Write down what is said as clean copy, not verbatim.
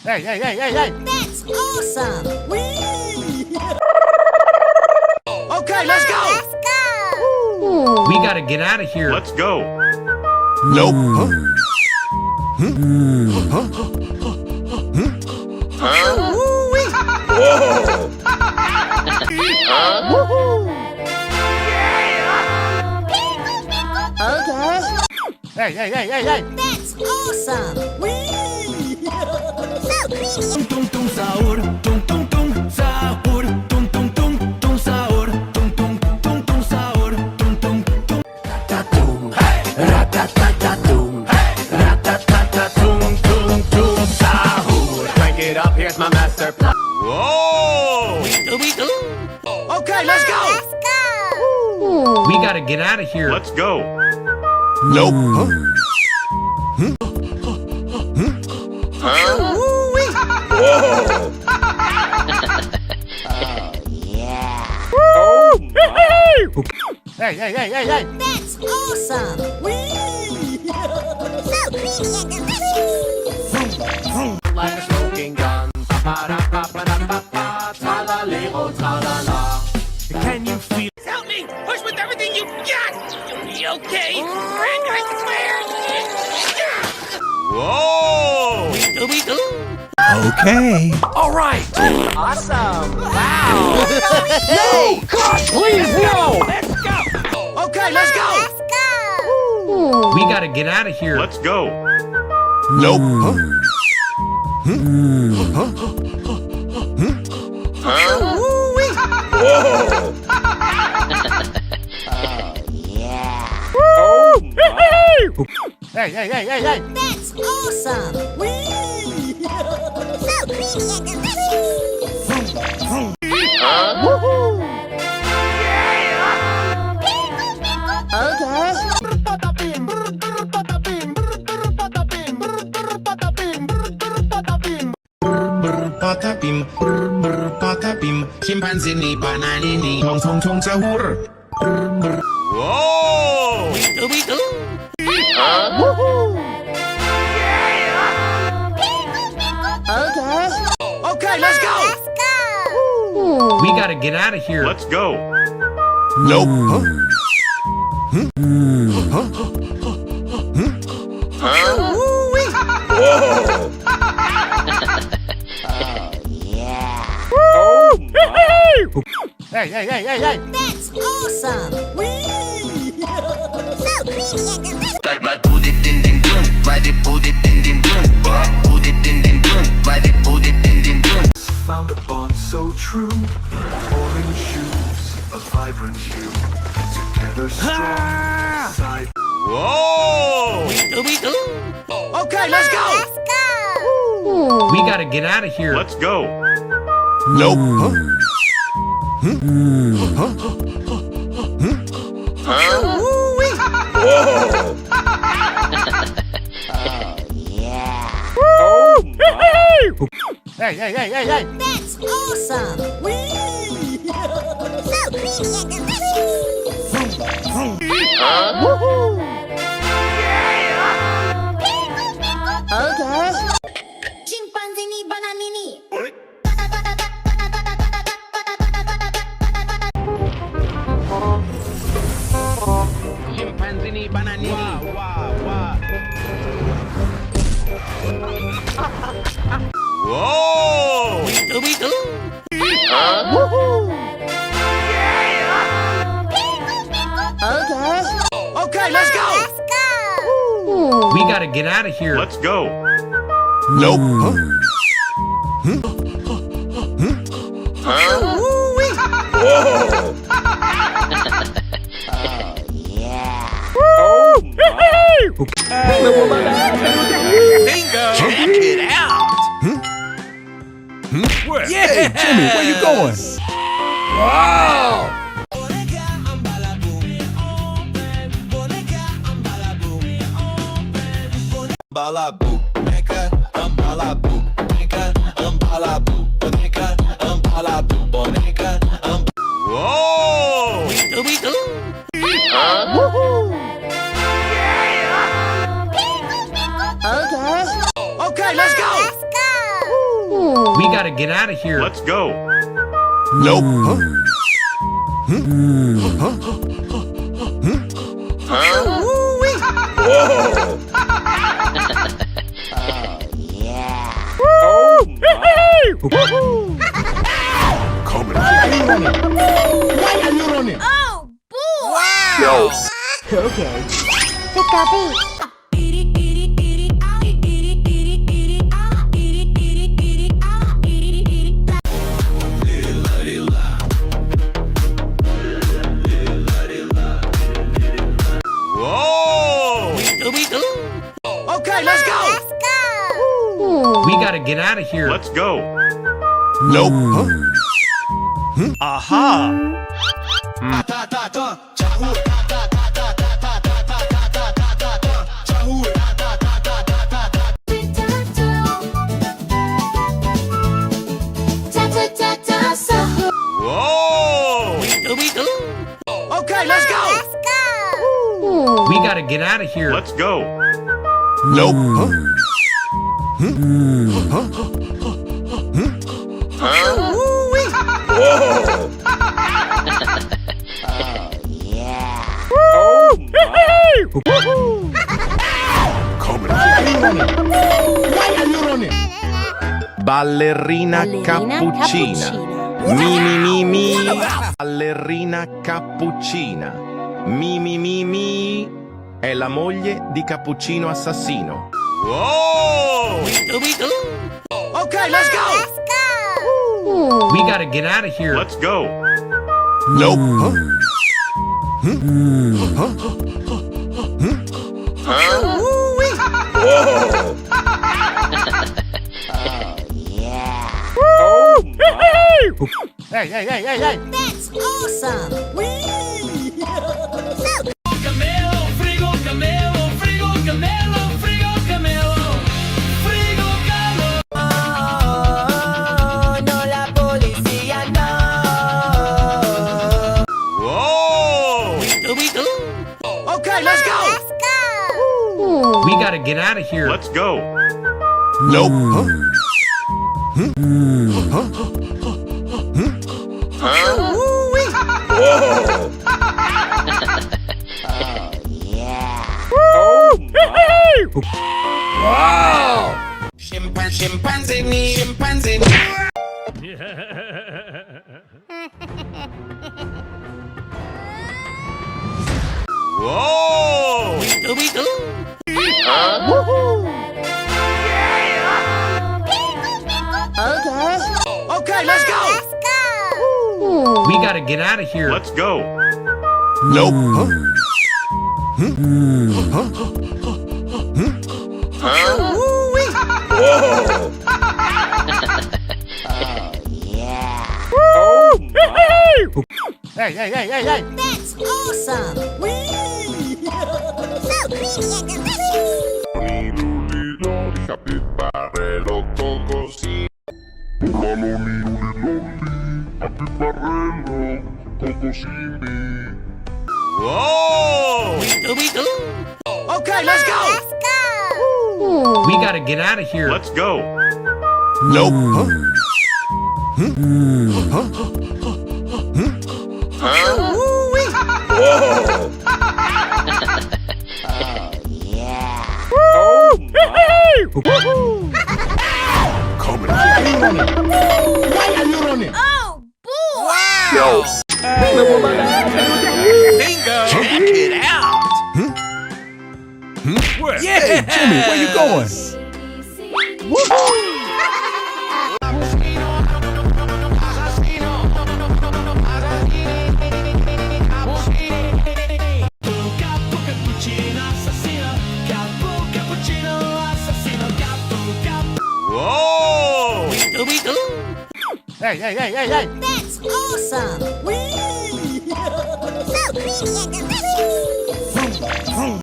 Hey! That's awesome! Whee! Okay, let's go! Let's go! We gotta get out of here. Let's go. Nope. Woo-wee. Whoa! Okay. Hey! That's awesome! Whee! So creamy! Tung tung sahur, tung tung sahur, tung tung sahur, tung tung sahur, tung tung. Tatum, ratatatatum, ratatatatum, tung sahur. Crank it up, here's my master plan. Whoa! Okay, let's go! Let's go! We gotta get out of here. Let's go. Nope. Woo-wee. Whoa! Oh, Oh my! Hey! that's awesome! Whee! So creamy and delicious! Like a smoking gun. Pa-pa-da-pa-pa-da-pa-pa. Tralalero Tralala. Can you feel? Help me! Push with everything you got! You'll be okay! Friend, I swear! Whoa! Okay. All right. Awesome. Wow. No! God, please, no! Let's go! Okay, let's go. Let's go! We gotta get out of here. Let's go. Nope. Woo-wee. Whoa! Oh, Oh my! Hey! that's awesome! Whee! So creamy and delicious! Okay. Brr patapim, brr patapim, chimpanzini, bananini, tung tung sahur. Brr. Whoa! Okay, let's go. Let's go! We gotta get out of here. Let's go. Nope. Woo-wee. Whoa! Oh, Oh my! Hey! that's awesome! Whee! So creamy and delicious! Found a bond so true. Orange shoes, a vibrant hue. Together strong. Side. Whoa! Okay, let's go. Let's go! We gotta get out of here. Let's go. Nope. Woo-wee. Whoa! Oh, Oh my! Hey! that's awesome! Whee! So creamy and delicious! Okay. Chimpanzini Bananini. Chimpanzini, bananini. Whoa! Okay, let's go. Let's go! We gotta get out of here. Let's go. Nope. Woo-wee. Whoa! Oh, Oh my! Bingo! Check it out! Where? Hey, Jimmy, where you going? Wow! Ambalabu, Boneca, ambalabu, Boneca, ambalabu, Boneca, ambalabu, Boneca, Whoa! okay. Okay, let's go. Let's go! gotta get out of here. Let's go. Nope. Woo-wee. Whoa! Coming. Why are you running? Oh, boy! Yo. Okay. Pick up it. Whoa! Okay, let's go. Let's go! We gotta get out of here. Let's go. Nope. Aha! Whoa! Okay, let's go. Let's go! We gotta get out of here. Let's go. Nope. Woo-wee. Whoa! Coming. Why are you running? Why are you running? Ballerina cappuccina. Mi mi mi mi. Ballerina cappuccina. Mi mi mi mi. È la moglie di Cappuccino assassino. Whoa! Okay, let's go. Let's go! We gotta get out of here. Let's go. Nope. Woo-wee. Whoa! Hey. That's awesome! So, Camelo, frigo, camelo, frigo, camelo, frigo, camelo, frigo, camelo. Oh, no, la policía no. Whoa! Okay, let's go. let's go! We gotta get out of here. Let's go. Nope. Woo-wee. Whoa! Wow! Chimpanzini, chimpanzini. Whoa! Okay. Okay, let's go. Let's go! We gotta get out of here. Let's go. Nope. Woo-wee. Whoa! Hey. That's awesome! So creamy and delicious! Loliloli, cappucino, cocosini. Loliloli, cappucino, cocosini. Whoa! Okay, let's go. Let's go! We gotta get out of here. Let's go. Nope. Woo-wee. Whoa! Coming. Why are you running? Why are you running? Oh, boy! Yo. Bingo! Check it out! Hey, Jimmy, where you going? Cappuccina, assassino, cappuccino, assassino, Whoa! Hey. That's awesome! So creamy and delicious!